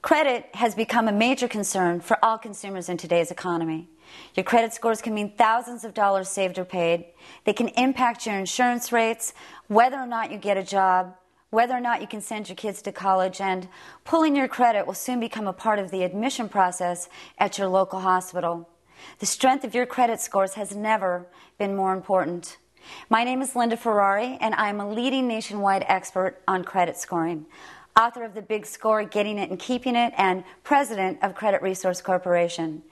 Credit has become a major concern for all consumers in today's economy. Your credit scores can mean thousands of dollars saved or paid. They can impact your insurance rates, whether or not you get a job, whether or not you can send your kids to college, and pulling your credit will soon become a part of the admission process at your local hospital. The strength of your credit scores has never been more important. My name is Linda Ferrari, and I am a leading nationwide expert on credit scoring, author of The Big Score, Getting It and Keeping It, and president of Credit Resource Corporation.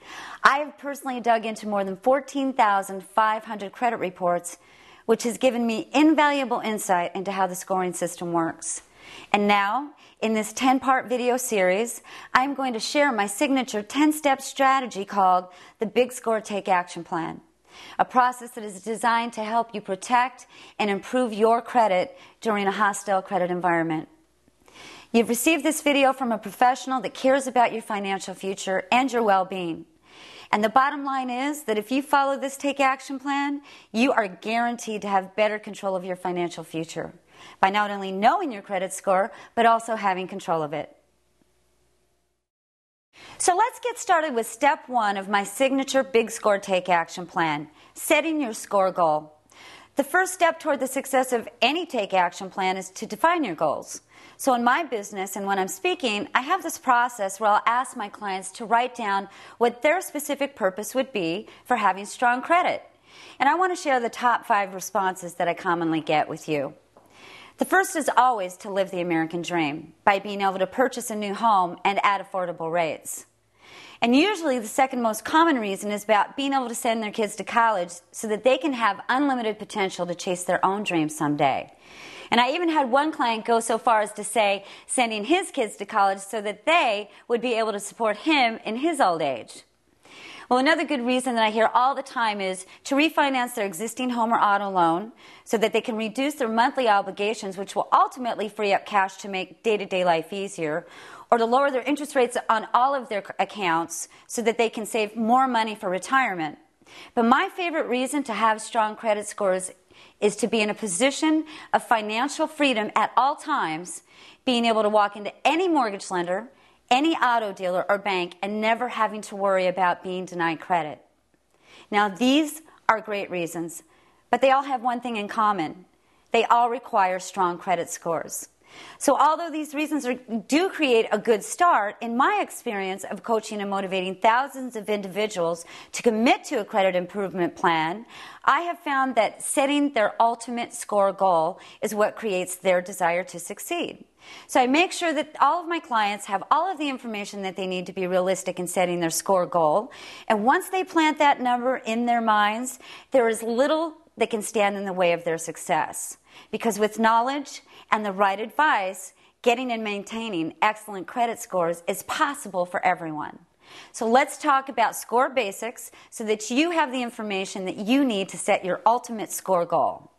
I have personally dug into more than 14,500 credit reports, which has given me invaluable insight into how the scoring system works. And now, in this 10-part video series, I'm going to share my signature 10-step strategy called the Big Score Take Action Plan, a process that is designed to help you protect and improve your credit during a hostile credit environment. You've received this video from a professional that cares about your financial future and your well-being. And the bottom line is that if you follow this Take Action Plan, you are guaranteed to have better control of your financial future by not only knowing your credit score, but also having control of it. So let's get started with step one of my signature Big Score Take Action Plan, setting your score goal. The first step toward the success of any Take Action Plan is to define your goals. So in my business and when I'm speaking, I have this process where I'll ask my clients to write down what their specific purpose would be for having strong credit. And I want to share the top 5 responses that I commonly get with you. The first is always to live the American dream by being able to purchase a new home and at affordable rates. And usually the second most common reason is about being able to send their kids to college so that they can have unlimited potential to chase their own dreams someday. And I even had one client go so far as to say sending his kids to college so that they would be able to support him in his old age. Well, another good reason that I hear all the time is to refinance their existing home or auto loan so that they can reduce their monthly obligations, which will ultimately free up cash to make day-to-day life easier, or to lower their interest rates on all of their accounts so that they can save more money for retirement. But my favorite reason to have strong credit scores is to be in a position of financial freedom at all times, being able to walk into any mortgage lender, any auto dealer or bank, and never having to worry about being denied credit. Now, these are great reasons, but they all have one thing in common. They all require strong credit scores. So although these reasons do create a good start, in my experience of coaching and motivating thousands of individuals to commit to a credit improvement plan, I have found that setting their ultimate score goal is what creates their desire to succeed. So I make sure that all of my clients have all of the information that they need to be realistic in setting their score goal. And once they plant that number in their minds, there is little that can stand in the way of their success. Because with knowledge and the right advice, getting and maintaining excellent credit scores is possible for everyone. So let's talk about score basics so that you have the information that you need to set your ultimate score goal.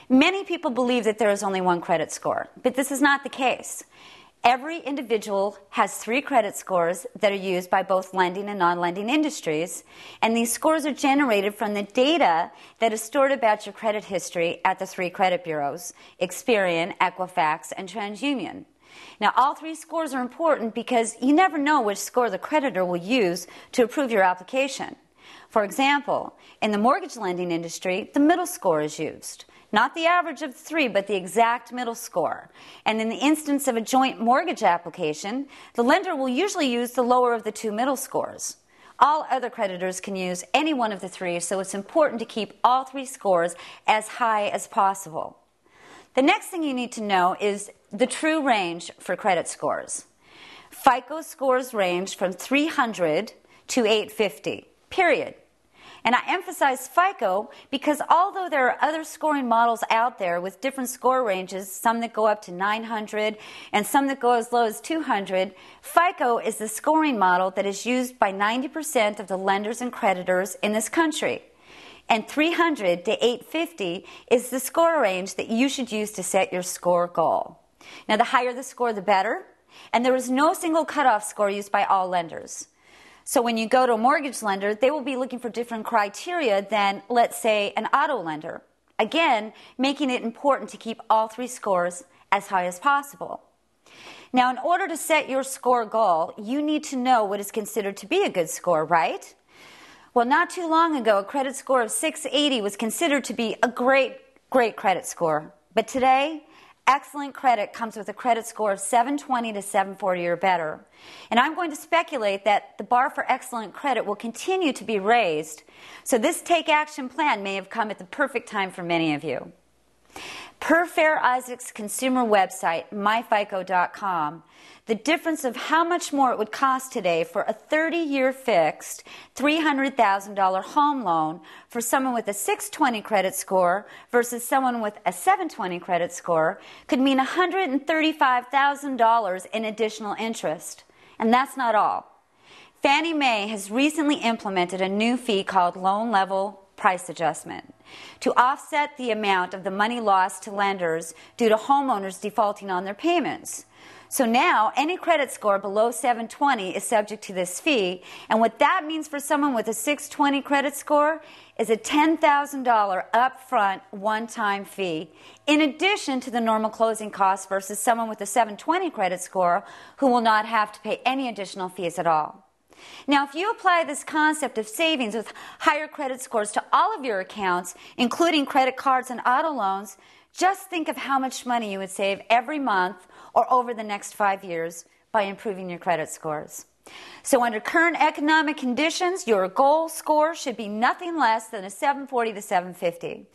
Many people believe that there is only one credit score, but this is not the case. Every individual has 3 credit scores that are used by both lending and non-lending industries, and these scores are generated from the data that is stored about your credit history at the 3 credit bureaus, Experian, Equifax, and TransUnion. Now, all 3 scores are important because you never know which score the creditor will use to approve your application. For example, in the mortgage lending industry, the middle score is used. Not the average of the 3, but the exact middle score. And in the instance of a joint mortgage application, the lender will usually use the lower of the 2 middle scores. All other creditors can use any one of the 3, so it's important to keep all 3 scores as high as possible. The next thing you need to know is the true range for credit scores. FICO scores range from 300 to 850, period. And I emphasize FICO because although there are other scoring models out there with different score ranges, some that go up to 900 and some that go as low as 200, FICO is the scoring model that is used by 90% of the lenders and creditors in this country. And 300 to 850 is the score range that you should use to set your score goal. Now, the higher the score, the better, and there is no single cutoff score used by all lenders. So when you go to a mortgage lender, they will be looking for different criteria than, let's say, an auto lender. Again, making it important to keep all 3 scores as high as possible. Now, in order to set your score goal, you need to know what is considered to be a good score, right? Well, not too long ago, a credit score of 680 was considered to be a great credit score. But today, excellent credit comes with a credit score of 720 to 740 or better. And I'm going to speculate that the bar for excellent credit will continue to be raised. So this Take Action plan may have come at the perfect time for many of you. Per Fair Isaac's consumer website, myfico.com, the difference of how much more it would cost today for a 30-year fixed $300,000 home loan for someone with a 620 credit score versus someone with a 720 credit score could mean $135,000 in additional interest. And that's not all. Fannie Mae has recently implemented a new fee called loan level price adjustment to offset the amount of the money lost to lenders due to homeowners defaulting on their payments. So now, any credit score below 720 is subject to this fee, and what that means for someone with a 620 credit score is a $10,000 upfront one-time fee, in addition to the normal closing costs versus someone with a 720 credit score who will not have to pay any additional fees at all. Now, if you apply this concept of savings with higher credit scores to all of your accounts, including credit cards and auto loans, just think of how much money you would save every month or over the next 5 years by improving your credit scores. So under current economic conditions, your goal score should be nothing less than a 740 to 750.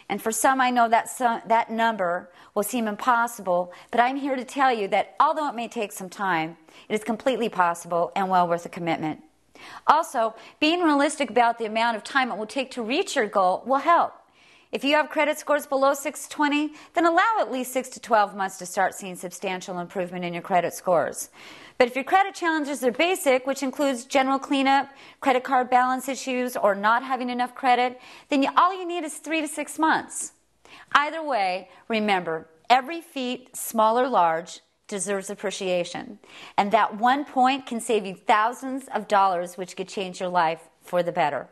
And for some, I know that number will seem impossible, but I'm here to tell you that although it may take some time, it is completely possible and well worth a commitment. Also, being realistic about the amount of time it will take to reach your goal will help. If you have credit scores below 620, then allow at least 6 to 12 months to start seeing substantial improvement in your credit scores. But if your credit challenges are basic, which includes general cleanup, credit card balance issues, or not having enough credit, then all you need is 3 to 6 months. Either way, remember, every feat, small or large, deserves appreciation. And that one point can save you thousands of dollars, which could change your life for the better.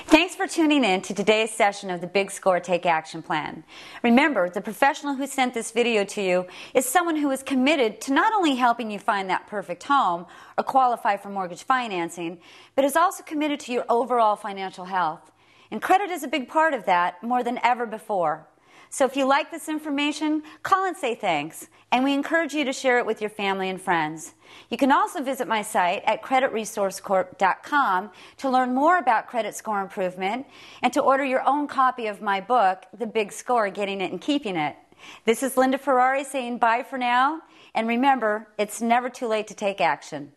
Thanks for tuning in to today's session of the Big Score Take Action Plan. Remember, the professional who sent this video to you is someone who is committed to not only helping you find that perfect home or qualify for mortgage financing, but is also committed to your overall financial health. And credit is a big part of that, more than ever before. So if you like this information, call and say thanks, and we encourage you to share it with your family and friends. You can also visit my site at creditresourcecorp.com to learn more about credit score improvement and to order your own copy of my book, The Big Score, Getting It and Keeping It. This is Linda Ferrari saying bye for now, and remember, it's never too late to take action.